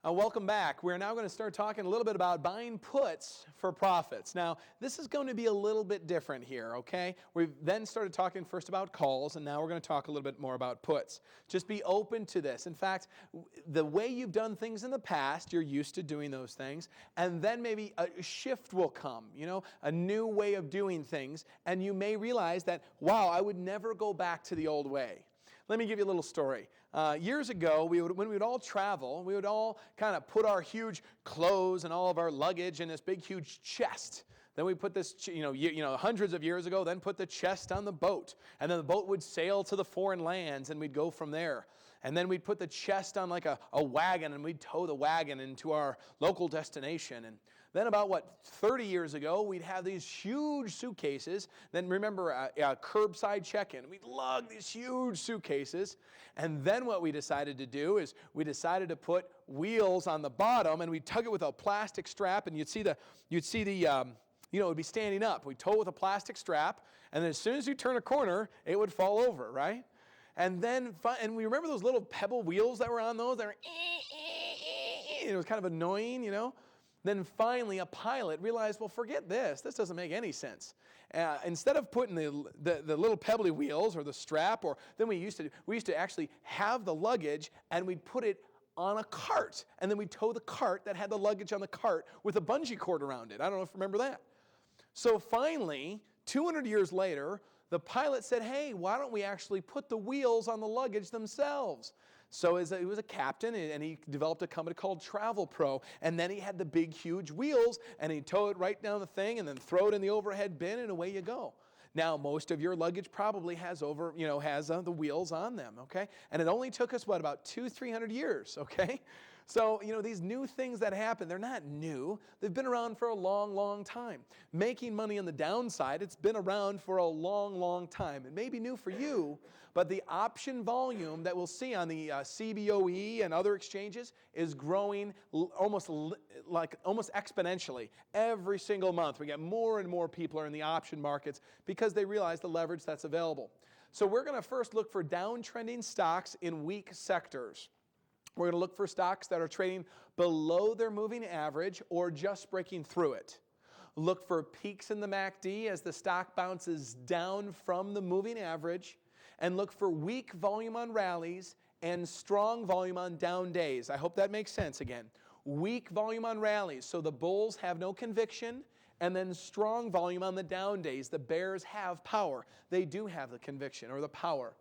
Welcome back. We're now going to start talking a little bit about buying puts for profits. Now, this is going to be a little bit different here, okay? We've then started talking first about calls, and now we're going to talk a little bit more about puts. Just be open to this. In fact, the way you've done things in the past, you're used to doing those things, and then maybe a shift will come, a new way of doing things, and you may realize that, wow, I would never go back to the old way. Let me give you a little story. Years ago, when we would all travel, we would all kind of put our huge clothes and all of our luggage in this big, huge chest. Then we put this, hundreds of years ago, then put the chest on the boat. And then the boat would sail to the foreign lands, and we'd go from there. And then we'd put the chest on like a wagon, and we'd tow the wagon into our local destination. And then about, 30 years ago, we'd have these huge suitcases. Then remember, curbside check-in. We'd lug these huge suitcases. And then what we decided to do is we decided to put wheels on the bottom, and we'd tug it with a plastic strap, and you'd see the it would be standing up. We'd tow it with a plastic strap, and then as soon as you turn a corner, it would fall over, right? And we remember those little pebble wheels that were on those? They were, it was kind of annoying, Then finally, a pilot realized, well, forget this. This doesn't make any sense. Instead of putting the little pebbly wheels or the strap, then we used to actually have the luggage, and we'd put it on a cart, and then we'd tow the cart that had the luggage on the cart with a bungee cord around it. I don't know if you remember that. So finally, 200 years later, the pilot said, hey, why don't we actually put the wheels on the luggage themselves? So he was a captain, and he developed a company called Travel Pro, and then he had the big, huge wheels, and he'd tow it right down the thing and then throw it in the overhead bin, and away you go. Now, most of your luggage probably has the wheels on them, okay? And it only took us, about 200-300 years, okay? So, these new things that happen, they're not new. They've been around for a long, long time. Making money on the downside, it's been around for a long, long time. It may be new for you, but the option volume that we'll see on the CBOE and other exchanges is growing almost exponentially. Every single month, we get more and more people are in the option markets because they realize the leverage that's available. So we're going to first look for downtrending stocks in weak sectors. We're going to look for stocks that are trading below their moving average or just breaking through it. Look for peaks in the MACD as the stock bounces down from the moving average. And look for weak volume on rallies and strong volume on down days. I hope that makes sense again. Weak volume on rallies, so the bulls have no conviction, and then strong volume on the down days. The bears have power. They do have the conviction or the power.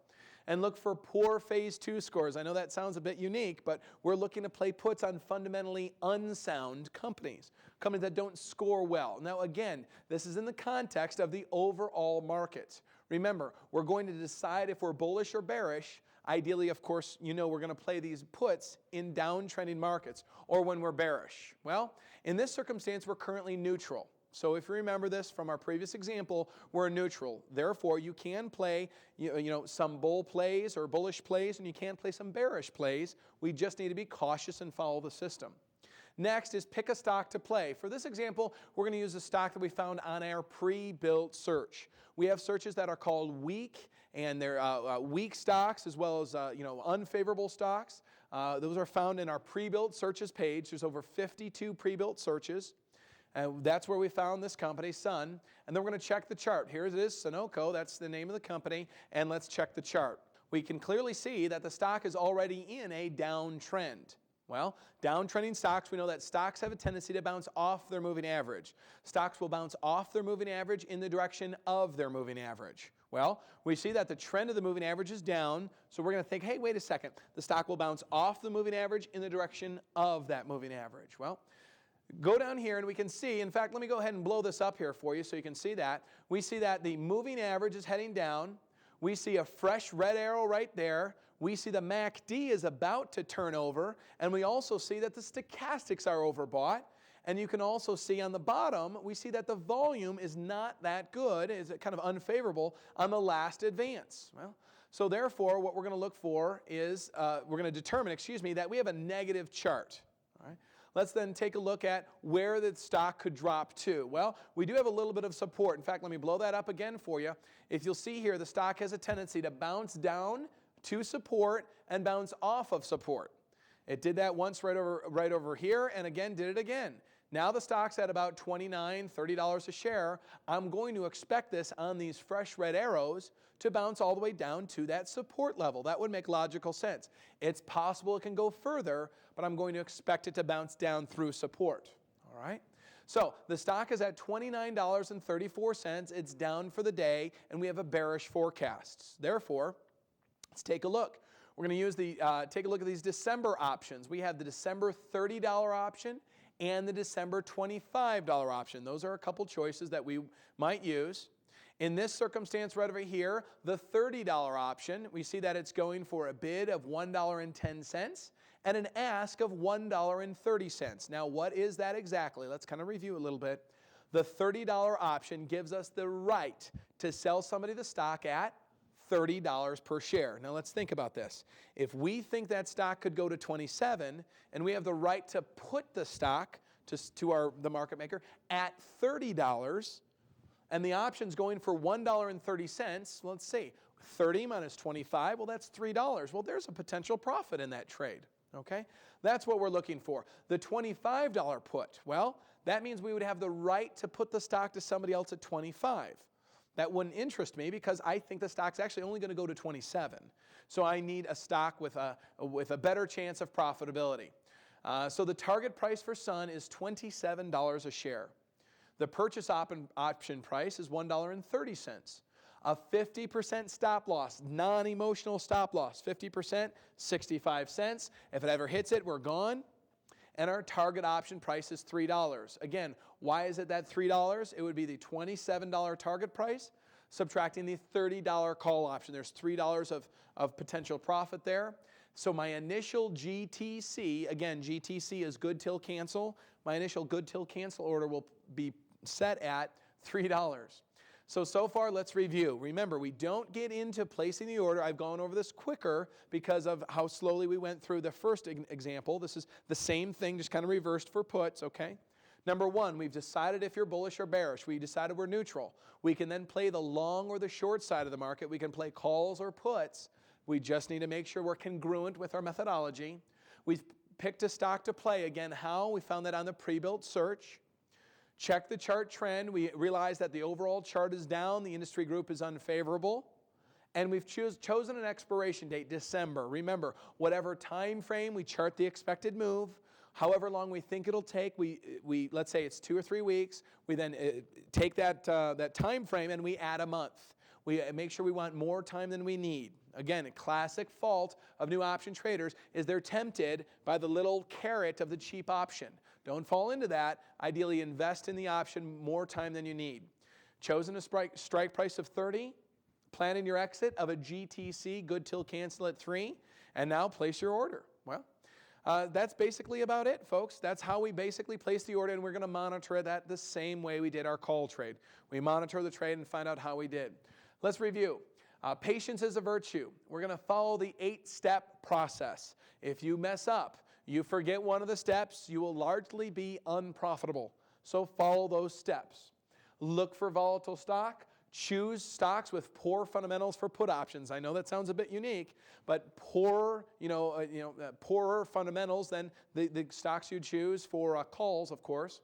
And look for poor phase 2 scores. I know that sounds a bit unique, but we're looking to play puts on fundamentally unsound companies that don't score well. Now again, this is in the context of the overall market. Remember, we're going to decide if we're bullish or bearish. Ideally, of course, we're going to play these puts in downtrending markets or when we're bearish. Well, in this circumstance, we're currently neutral. So if you remember this from our previous example, we're neutral. Therefore, you can play some bull plays or bullish plays, and you can play some bearish plays. We just need to be cautious and follow the system. Next is pick a stock to play. For this example, we're going to use a stock that we found on our pre-built search. We have searches that are called weak, and they're weak stocks as well as unfavorable stocks. Those are found in our pre-built searches page. There's over 52 pre-built searches. And that's where we found this company, Sun. And then we're going to check the chart. Here it is, Sunoco. That's the name of the company. And let's check the chart. We can clearly see that the stock is already in a downtrend. Well, downtrending stocks, we know that stocks have a tendency to bounce off their moving average. Stocks will bounce off their moving average in the direction of their moving average. Well, we see that the trend of the moving average is down, so we're going to think, hey, wait a second. The stock will bounce off the moving average in the direction of that moving average. Well, go down here and we can see, in fact, let me go ahead and blow this up here for you so you can see that. We see that the moving average is heading down. We see a fresh red arrow right there. We see the MACD is about to turn over. And we also see that the stochastics are overbought. And you can also see on the bottom, we see that the volume is not that good, is kind of unfavorable on the last advance. Well, so therefore, what we're going to look for is, we're going to determine, that we have a negative chart. All right. Let's then take a look at where the stock could drop to. Well, we do have a little bit of support. In fact, let me blow that up again for you. If you'll see here, the stock has a tendency to bounce down to support and bounce off of support. It did that once right over here, and again did it again. Now the stock's at about $29, $30 a share. I'm going to expect this on these fresh red arrows to bounce all the way down to that support level. That would make logical sense. It's possible it can go further, but I'm going to expect it to bounce down through support. All right? So the stock is at $29.34. It's down for the day, and we have a bearish forecast. Therefore, let's take a look. We're going to use take a look at these December options. We have the December $30 option and the December $25 option. Those are a couple choices that we might use. In this circumstance right over here, the $30 option, we see that it's going for a bid of $1.10 and an ask of $1.30. Now, what is that exactly? Let's kind of review a little bit. The $30 option gives us the right to sell somebody the stock at $30 per share. Now let's think about this. If we think that stock could go to 27 and we have the right to put the stock to the market maker at $30 and the option's going for $1.30, let's see, 30 minus 25, well that's $3. Well, there's a potential profit in that trade. Okay? That's what we're looking for. The $25 put, well, that means we would have the right to put the stock to somebody else at 25. That wouldn't interest me because I think the stock's actually only going to go to 27. So I need a stock with a better chance of profitability. So the target price for Sun is $27 a share. The purchase option price is $1.30. A 50% stop loss, non-emotional stop loss, 50%, 65 cents. If it ever hits it, we're gone. And our target option price is $3. Again, why is it that $3? It would be the $27 target price, subtracting the $30 call option. There's $3 of potential profit there. So my initial GTC, again, GTC is good till cancel. My initial good till cancel order will be set at $3. So far, let's review. Remember, we don't get into placing the order. I've gone over this quicker because of how slowly we went through the first example. This is the same thing, just kind of reversed for puts, okay? Number one, we've decided if you're bullish or bearish. We decided we're neutral. We can then play the long or the short side of the market. We can play calls or puts. We just need to make sure we're congruent with our methodology. We've picked a stock to play. Again, how? We found that on the pre-built search. Check the chart trend. We realize that the overall chart is down. The industry group is unfavorable. And we've chosen an expiration date, December. Remember, whatever time frame, we chart the expected move. However long we think it'll take, we let's say it's 2 or 3 weeks. We then take that time frame and we add a month. We make sure we want more time than we need. Again, a classic fault of new option traders is they're tempted by the little carrot of the cheap option. Don't fall into that. Ideally, invest in the option more time than you need. Chosen a strike price of 30. Planning your exit of a GTC, good till cancel at 3. And now place your order. Well, that's basically about it, folks. That's how we basically place the order, and we're going to monitor that the same way we did our call trade. We monitor the trade and find out how we did. Let's review. Patience is a virtue. We're going to follow the 8-step process. If you mess up, you forget one of the steps, you will largely be unprofitable. So follow those steps. Look for volatile stock. Choose stocks with poor fundamentals for put options. I know that sounds a bit unique, but poorer fundamentals than the stocks you choose for calls, of course.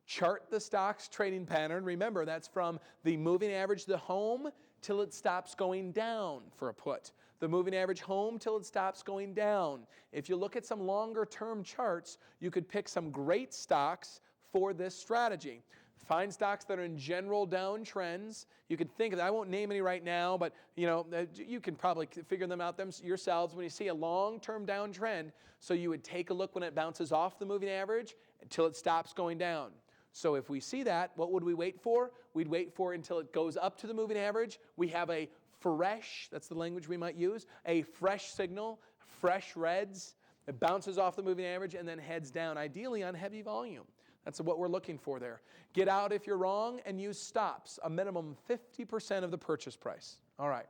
Chart the stock's trading pattern. Remember, that's from the moving average, the home, till it stops going down for a put. The moving average home till it stops going down. If you look at some longer term charts, you could pick some great stocks for this strategy. Find stocks that are in general downtrends. You can think of, I won't name any right now, but you can probably figure them out yourselves when you see a long-term downtrend. So you would take a look when it bounces off the moving average until it stops going down. So if we see that, what would we wait for? We'd wait for until it goes up to the moving average. We have a fresh, that's the language we might use, a fresh signal, fresh reds. It bounces off the moving average and then heads down, ideally on heavy volume. That's what we're looking for there. Get out if you're wrong and use stops, a minimum 50% of the purchase price. All right.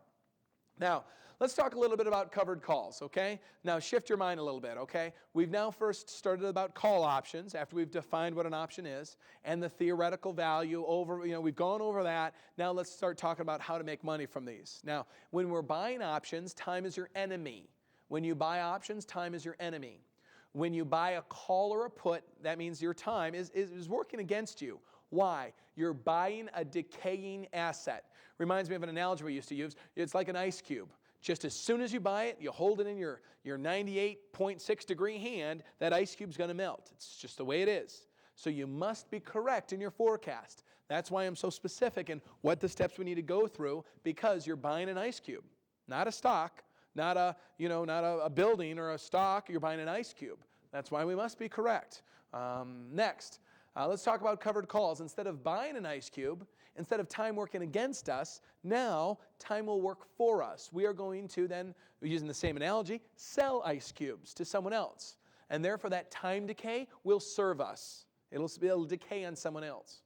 Now, let's talk a little bit about covered calls, okay? Now, shift your mind a little bit, okay? We've now first started about call options after we've defined what an option is and the theoretical value over, we've gone over that. Now, let's start talking about how to make money from these. Now, when we're buying options, time is your enemy. When you buy options, time is your enemy. When you buy a call or a put, that means your time is working against you. Why? You're buying a decaying asset. Reminds me of an analogy we used to use. It's like an ice cube. Just as soon as you buy it, you hold it in your 98.6 degree hand, that ice cube's going to melt. It's just the way it is. So you must be correct in your forecast. That's why I'm so specific in what the steps we need to go through, because you're buying an ice cube, not a stock, not a building or a stock. You're buying an ice cube. That's why we must be correct. Next, let's talk about covered calls. Instead of buying an ice cube, instead of time working against us, now time will work for us. We are going to then, using the same analogy, sell ice cubes to someone else. And therefore that time decay will serve us. It'll decay on someone else.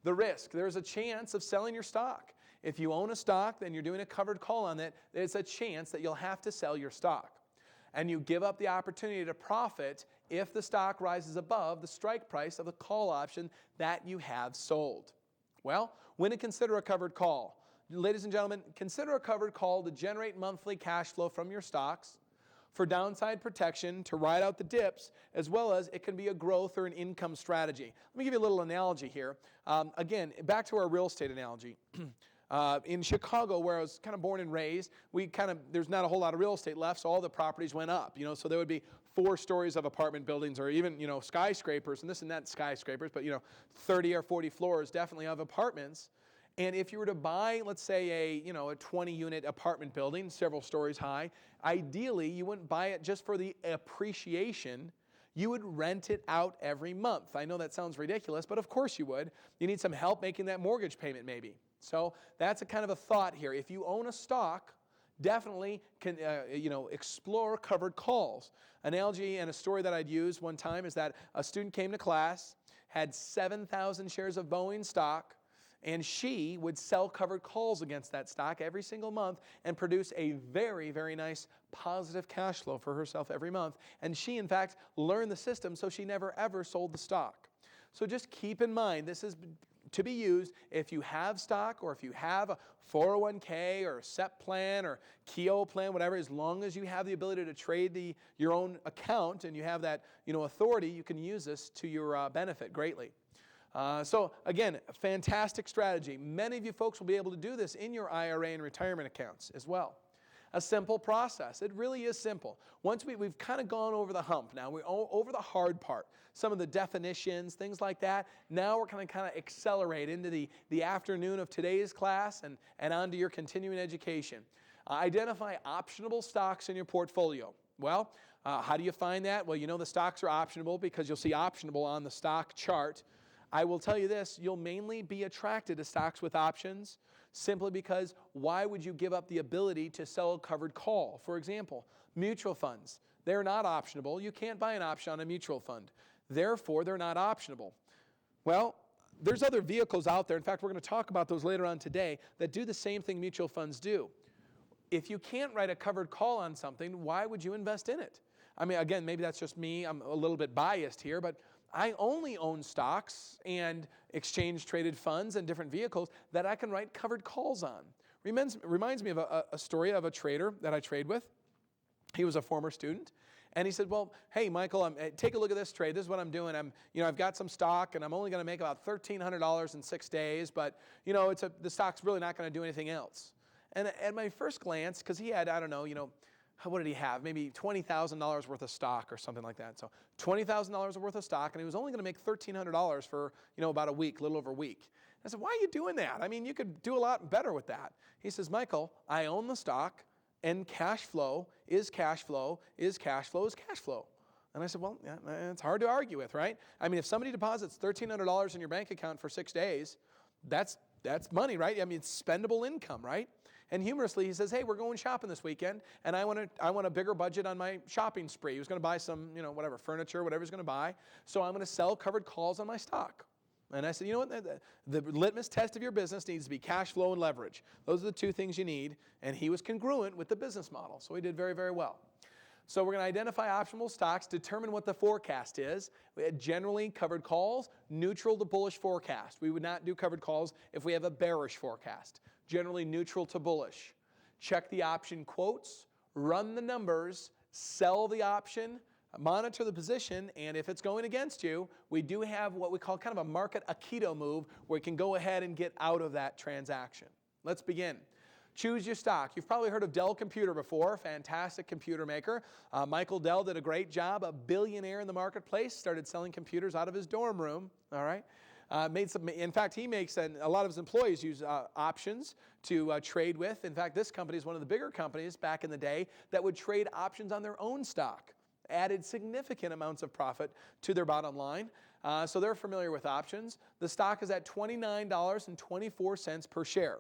The risk, there's a chance of selling your stock. If you own a stock, then you're doing a covered call on it, there's a chance that you'll have to sell your stock. And you give up the opportunity to profit if the stock rises above the strike price of the call option that you have sold. Well, when to consider a covered call? Ladies and gentlemen, consider a covered call to generate monthly cash flow from your stocks, for downside protection, to ride out the dips, as well as it can be a growth or an income strategy. Let me give you a little analogy here. Again, back to our real estate analogy. In Chicago, where I was kind of born and raised, there's not a whole lot of real estate left, so all the properties went up. So there would be 4 stories of apartment buildings, or even skyscrapers, and this and that skyscrapers, but 30 or 40 floors definitely of apartments. And if you were to buy, let's say, a 20-unit apartment building, several stories high, ideally you wouldn't buy it just for the appreciation. You would rent it out every month. I know that sounds ridiculous, but of course you would. You need some help making that mortgage payment maybe. So that's a kind of a thought here. If you own a stock, definitely can explore covered calls. Analogy and a story that I'd use one time is that a student came to class, had 7,000 shares of Boeing stock, and she would sell covered calls against that stock every single month and produce a very, very nice positive cash flow for herself every month. And she, in fact, learned the system, so she never, ever sold the stock. So just keep in mind, this is to be used if you have stock, or if you have a 401k or a SEP plan or Keogh plan, whatever. As long as you have the ability to trade your own account and you have that authority, you can use this to your benefit greatly. So again, fantastic strategy. Many of you folks will be able to do this in your IRA and retirement accounts as well. A simple process. It really is simple. Once we've kind of gone over the hump now, we're over the hard part, some of the definitions, things like that. Now we're going to kind of accelerate into the afternoon of today's class and on to your continuing education. Identify optionable stocks in your portfolio. Well, how do you find that? Well, the stocks are optionable because you'll see optionable on the stock chart. I will tell you this, you'll mainly be attracted to stocks with options simply because why would you give up the ability to sell a covered call? For example, mutual funds, they're not optionable. You can't buy an option on a mutual fund. Therefore, they're not optionable. Well, there's other vehicles out there. In fact, we're going to talk about those later on today that do the same thing mutual funds do. If you can't write a covered call on something, why would you invest in it? I mean, again, maybe that's just me. I'm a little bit biased here, but I only own stocks and exchange-traded funds and different vehicles that I can write covered calls on. Reminds me of a story of a trader that I trade with. He was a former student, and he said, well, hey, Michael, take a look at this trade. This is what I'm doing. I've got some stock, and I'm only going to make about $1,300 in 6 days, but, the stock's really not going to do anything else. And at my first glance, because he had, what did he have? Maybe $20,000 worth of stock or something like that. So $20,000 worth of stock, and he was only going to make $1,300 for, about a week, a little over a week. I said, why are you doing that? I mean, you could do a lot better with that. He says, Michael, I own the stock, and cash flow is cash flow is cash flow is cash flow. And I said, well, yeah, it's hard to argue with, right? I mean, if somebody deposits $1,300 in your bank account for 6 days, that's money, right? I mean, it's spendable income, right? And humorously, he says, hey, we're going shopping this weekend, and I want a bigger budget on my shopping spree. He was going to buy some, furniture, whatever he's going to buy. So I'm going to sell covered calls on my stock. And I said, you know what? The litmus test of your business needs to be cash flow and leverage. Those are the 2 things you need. And he was congruent with the business model. So he did very, very well. So we're going to identify optional stocks, determine what the forecast is. Generally, covered calls, neutral to bullish forecast. We would not do covered calls if we have a bearish forecast. Generally neutral to bullish. Check the option quotes, run the numbers, sell the option, monitor the position, and if it's going against you, we do have what we call kind of a market Aikido move where you can go ahead and get out of that transaction. Let's begin. Choose your stock. You've probably heard of Dell Computer before, fantastic computer maker. Michael Dell did a great job, a billionaire in the marketplace, started selling computers out of his dorm room, all right? In fact, he makes, and a lot of his employees use options to trade with. In fact, this company is one of the bigger companies back in the day that would trade options on their own stock. Added significant amounts of profit to their bottom line. So they're familiar with options. The stock is at $29.24 per share.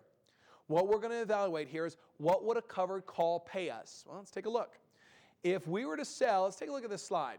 What we're going to evaluate here is what would a covered call pay us? Well, let's take a look. If we were to sell, let's take a look at this slide.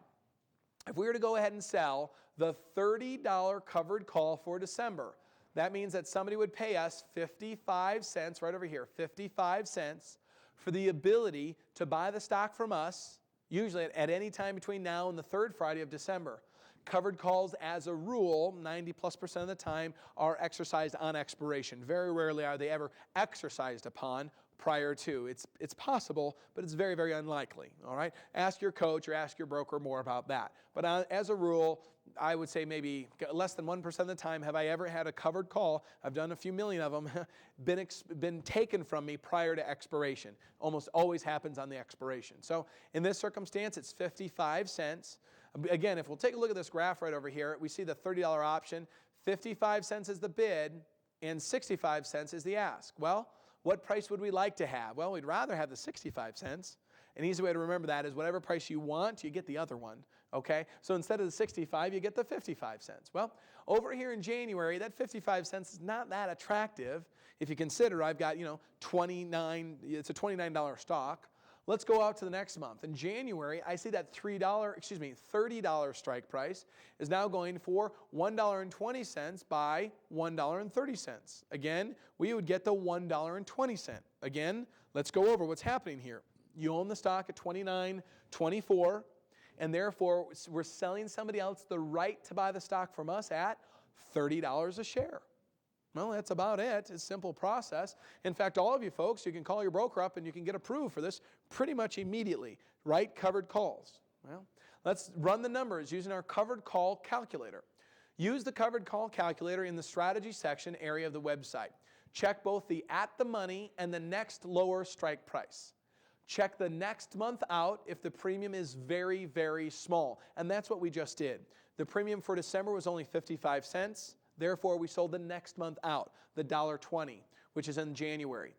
If we were to go ahead and sell the $30 covered call for December, that means that somebody would pay us 55 cents, right over here, 55 cents for the ability to buy the stock from us, usually at any time between now and the third Friday of December. Covered calls, as a rule, 90+% of the time, are exercised on expiration. Very rarely are they ever exercised upon prior to. It's possible, but it's very, very unlikely, all right? Ask your coach or ask your broker more about that. But as a rule, I would say maybe less than 1% of the time have I ever had a covered call, I've done a few million of them, been taken from me prior to expiration. Almost always happens on the expiration. So in this circumstance, it's 55 cents. Again, if we'll take a look at this graph right over here, we see the $30 option, 55 cents is the bid, and 65 cents is the ask. Well, what price would we like to have? Well, we'd rather have the 65 cents. An easy way to remember that is whatever price you want, you get the other one, okay? So instead of the 65, you get the 55 cents. Well, over here in January, that 55 cents is not that attractive. If you consider I've got, it's a $29 stock. Let's go out to the next month. In January, I see that $30 strike price is now going for $1.20 by $1.30. Again, we would get the $1.20. Again, let's go over what's happening here. You own the stock at $29.24, and therefore we're selling somebody else the right to buy the stock from us at $30 a share. Well, that's about it. It's a simple process. In fact, all of you folks, you can call your broker up and you can get approved for this pretty much immediately. Right? Covered calls. Well, let's run the numbers using our covered call calculator. Use the covered call calculator in the strategy section area of the website. Check both the at the money and the next lower strike price. Check the next month out if the premium is very, very small. And that's what we just did. The premium for December was only 55 cents. Therefore, we sold the next month out, the $1.20, which is in January.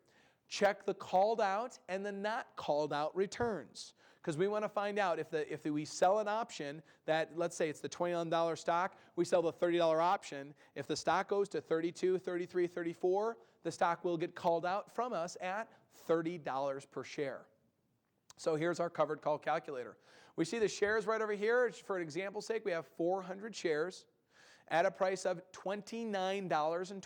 Check the called out and the not called out returns, because we want to find out if we sell an option that, let's say it's the $21 stock, we sell the $30 option. If the stock goes to 32, 33, 34, the stock will get called out from us at $30 per share. So here's our covered call calculator. We see the shares right over here. For an example's sake, we have 400 shares at a price of $29.24.